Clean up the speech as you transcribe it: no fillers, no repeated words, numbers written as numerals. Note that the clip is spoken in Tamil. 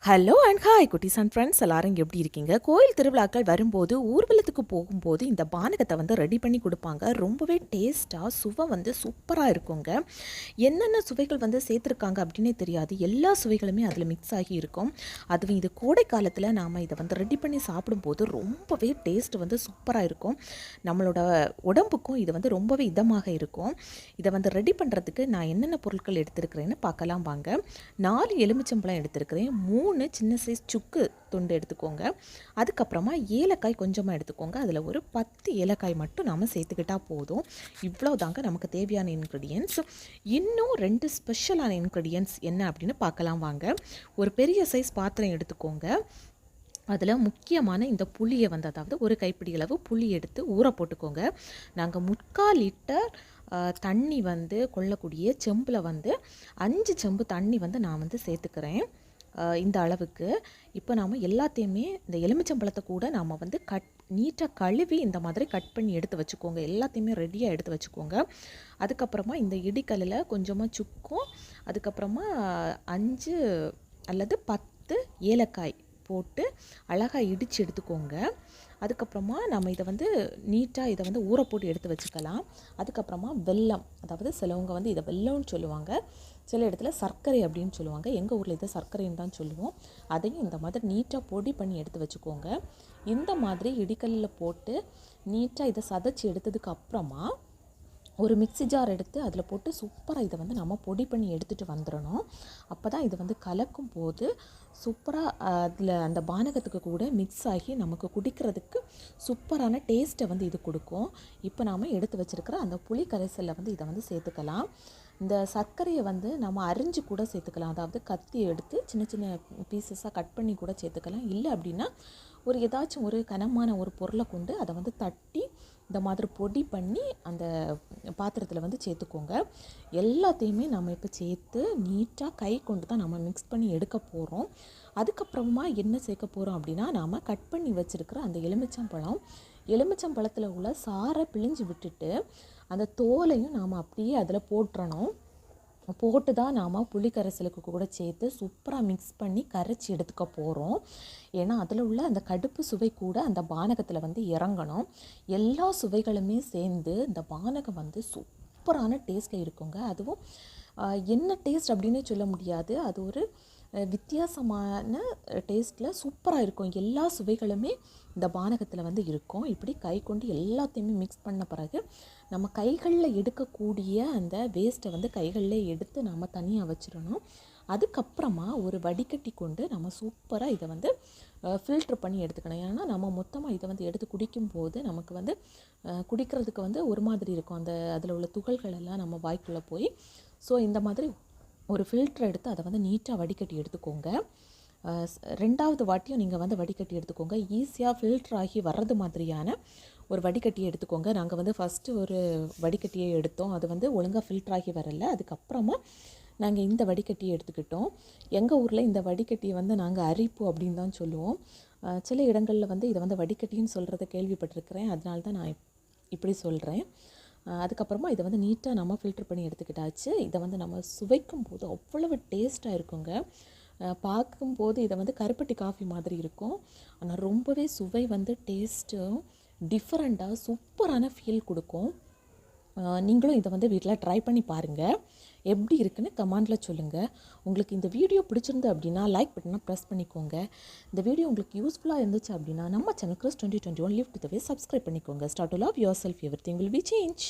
ஹலோ அண்ட் ஹாய் குட்டீஸ் அண்ட் ஃப்ரெண்ட்ஸ் எல்லாரும் எப்படி இருக்கீங்க? கோயில் திருவிழாக்கள் வரும்போது ஊர்வலத்துக்கு போகும்போது இந்த பானகத்தை வந்து ரெடி பண்ணி கொடுப்பாங்க. ரொம்பவே டேஸ்ட்டாக சுவை வந்து சூப்பராக இருக்குங்க. என்னென்ன சுவைகள் வந்து சேர்த்துருக்காங்க அப்படின்னே தெரியாது. எல்லா சுவைகளுமே அதில் மிக்ஸ் ஆகி இருக்கும். அதுவும் இது கோடை காலத்தில் நாம் இதை வந்து ரெடி பண்ணி சாப்பிடும்போது ரொம்பவே டேஸ்ட் வந்து சூப்பராக இருக்கும். நம்மளோட உடம்புக்கும் இது வந்து ரொம்பவே இதமாக இருக்கும். இதை வந்து ரெடி பண்ணுறதுக்கு நான் என்னென்ன பொருட்கள் எடுத்துருக்கிறேன்னு பார்க்கலாம் வாங்க. 4 எலுமிச்சம்பழம் எடுத்துருக்கிறேன். 3 சின்ன சைஸ் சுக்கு துண்டு எடுத்துக்கோங்க. அதுக்கப்புறமா ஏலக்காய் கொஞ்சமாக எடுத்துக்கோங்க. அதில் ஒரு 10 ஏலக்காய் மட்டும் நாம் சேர்த்துக்கிட்டால் போதும். இவ்வளோ தாங்க நமக்கு தேவையான இன்க்ரீடியன்ட்ஸ். இன்னும் 2 ஸ்பெஷலான இன்க்ரீடியன்ட்ஸ் என்ன அப்படின்னு பார்க்கலாம் வாங்க. ஒரு பெரிய சைஸ் பாத்திரம் எடுத்துக்கோங்க. அதில் முக்கியமான இந்த புளியை வந்து அதாவது ஒரு கைப்பிடி அளவு புளி எடுத்து ஊற போட்டுக்கோங்க. நாங்கள் 3/4 லிட்டர் தண்ணி வந்து கொள்ளக்கூடிய செம்பில் வந்து 5 செம்பு தண்ணி வந்து நான் வந்து சேர்த்துக்கிறேன். இந்த அளவுக்கு இப்போ நாம் எல்லாத்தையுமே இந்த எலுமிச்சம்பழத்தை கூட நாம் வந்து நீட்டாக கழுவி இந்த மாதிரி கட் பண்ணி எடுத்து வச்சுக்கோங்க. எல்லாத்தையுமே ரெடியாக எடுத்து வச்சுக்கோங்க. அதுக்கப்புறமா இந்த இடிக்கல்லில் கொஞ்சமாக சுக்கும் அதுக்கப்புறமா 5 அல்லது 10 ஏலக்காய் போட்டு அழகாக இடித்து எடுத்துக்கோங்க. அதுக்கப்புறமா நம்ம இதை வந்து நீட்டாக இதை வந்து ஊற போட்டு எடுத்து வச்சுக்கலாம். அதுக்கப்புறமா வெல்லம், அதாவது சிலவங்க வந்து இதை வெல்லம்னு சொல்லுவாங்க, சில இடத்துல சர்க்கரை அப்படின்னு சொல்லுவாங்க. எங்கள் ஊரில் இதை சர்க்கரைன்னு தான் சொல்லுவோம். அதையும் இந்த மாதிரி நீட்டாக பொடி பண்ணி எடுத்து வச்சுக்கோங்க. இந்த மாதிரி இடிக்கல்லில் போட்டு நீட்டாக இதை சதைச்சி எடுத்ததுக்கு அப்புறமா ஒரு மிக்ஸி ஜார் எடுத்து அதில் போட்டு சூப்பராக இதை வந்து நம்ம பொடி பண்ணி எடுத்துகிட்டு வந்துடணும். அப்போ தான் இது வந்து கலக்கும் போது சூப்பராக அதில் அந்த பானகத்துக்கு கூட மிக்ஸ் ஆகி நமக்கு குடிக்கிறதுக்கு சூப்பரான டேஸ்ட்டை வந்து இது கொடுக்கும். இப்போ நாம் எடுத்து வச்சுருக்கிற அந்த புளி கரைசலில் வந்து இதை வந்து சேர்த்துக்கலாம். இந்த சர்க்கரையை வந்து நம்ம அரிஞ்சு கூட சேர்த்துக்கலாம். அதாவது கத்தி எடுத்து சின்ன சின்ன பீசஸாக கட் பண்ணி கூட சேர்த்துக்கலாம். இல்லை அப்படின்னா ஏதாச்சும் ஒரு கனமான ஒரு பொருளை கொண்டு அதை வந்து தட்டி இந்த மாதிரி பொடி பண்ணி அந்த பாத்திரத்தில் வந்து சேர்த்துக்கோங்க. எல்லாத்தையுமே நம்ம இப்போ சேர்த்து நீட்டாக கை கொண்டு தான் நம்ம மிக்ஸ் பண்ணி எடுக்க போகிறோம். அதுக்கப்புறமா என்ன சேர்க்க போகிறோம் அப்படின்னா, நாம் கட் பண்ணி வச்சுருக்கிற அந்த எலுமிச்சம்பழத்தில் உள்ள சாறை பிழிஞ்சு விட்டுட்டு அந்த தோலையும் நாம் அப்படியே அதில் போட்டுறணும். போட்டு தான் நாம் புளி கரைசலுக்கு கூட சேர்த்து சூப்பராக மிக்ஸ் பண்ணி கரைச்சி எடுத்துக்க போகிறோம். ஏன்னா அதில் உள்ள அந்த கடுப்பு சுவை கூட அந்த பானகத்தில் வந்து இறங்கணும். எல்லா சுவைகளுமே சேர்ந்து இந்த பானகம் வந்து சூப்பரான டேஸ்ட்டில் இருக்குங்க. அதுவும் என்ன டேஸ்ட் அப்படின்னு சொல்ல முடியாது, அது ஒரு வித்தியாசமான டேஸ்ட்டில் சூப்பராக இருக்கும். எல்லா சுவைகளுமே இந்த பானகத்தில் வந்து இருக்கும். இப்படி கை கொண்டு எல்லாத்தையுமே மிக்ஸ் பண்ண பிறகு நம்ம கைகளில் எடுக்கக்கூடிய அந்த வேஸ்ட்டை வந்து கைகளில் எடுத்து நம்ம தனியாக வச்சிடணும். அதுக்கப்புறமா ஒரு வடிகட்டி கொண்டு நம்ம சூப்பராக இதை வந்து ஃபில்ட்ரு பண்ணி எடுத்துக்கணும். ஏன்னா நம்ம மொத்தமாக இதை வந்து எடுத்து குடிக்கும்போது நமக்கு வந்து குடிக்கிறதுக்கு வந்து ஒரு மாதிரி இருக்கும். அதில் உள்ள துகள்கள் எல்லாம் நம்ம வாய்க்குள்ளே போய் ஸோ இந்த மாதிரி ஒரு ஃபில்ட்ரு எடுத்து அதை வந்து நீட்டாக வடிகட்டி எடுத்துக்கோங்க. 2வது வாட்டியும் நீங்கள் வந்து வடிகட்டி எடுத்துக்கோங்க. ஈஸியாக ஃபில்ட்ரு ஆகி வர்றது மாதிரியான ஒரு வடிகட்டியை எடுத்துக்கோங்க. நாங்கள் வந்து ஃபஸ்ட்டு ஒரு வடிகட்டியை எடுத்தோம், அது வந்து ஒழுங்காக ஃபில்ட்ராகி வரலை. அதுக்கப்புறமா நாங்கள் இந்த வடிகட்டியை எடுத்துக்கிட்டோம். எங்கள் ஊரில் இந்த வடிகட்டியை வந்து நாங்கள் அரிப்பு அப்படின்னு தான் சொல்லுவோம். சில இடங்களில் வந்து இதை வந்து வடிகட்டின்னு சொல்கிறத கேள்விப்பட்டிருக்கிறேன். அதனால தான் நான் இப்படி சொல்கிறேன். அதுக்கப்புறமா இதை வந்து நீட்டாக நம்ம ஃபில்ட்ரு பண்ணி எடுத்துக்கிட்டாச்சு. இதை வந்து நம்ம சுவைக்கும் போது அவ்வளவு டேஸ்ட்டாக இருக்குங்க. பார்க்கும்போது இதை வந்து கருப்பட்டி காஃபி மாதிரி இருக்கும். ஆனால் ரொம்பவே சுவை வந்து டேஸ்ட்டும் டிஃப்ரெண்ட்டாக சூப்பரான ஃபீல் கொடுக்கும். நீங்களும் இதை வந்து வீட்டில் ட்ரை பண்ணி பாருங்கள். எப்படி இருக்குன்னு கமெண்டில் சொல்லுங்கள். உங்களுக்கு இந்த வீடியோ பிடிச்சிருந்து அப்படின்னா லைக் பட்டனை ப்ரெஸ் பண்ணிக்கோங்க. இந்த வீடியோ உங்களுக்கு யூஸ்ஃபுல்லாக இருந்துச்சு அப்படின்னா நம்ம channel Kris 2021 Live to the Way subscribe பண்ணிக்கோங்க. Start to love yourself, everything will be change.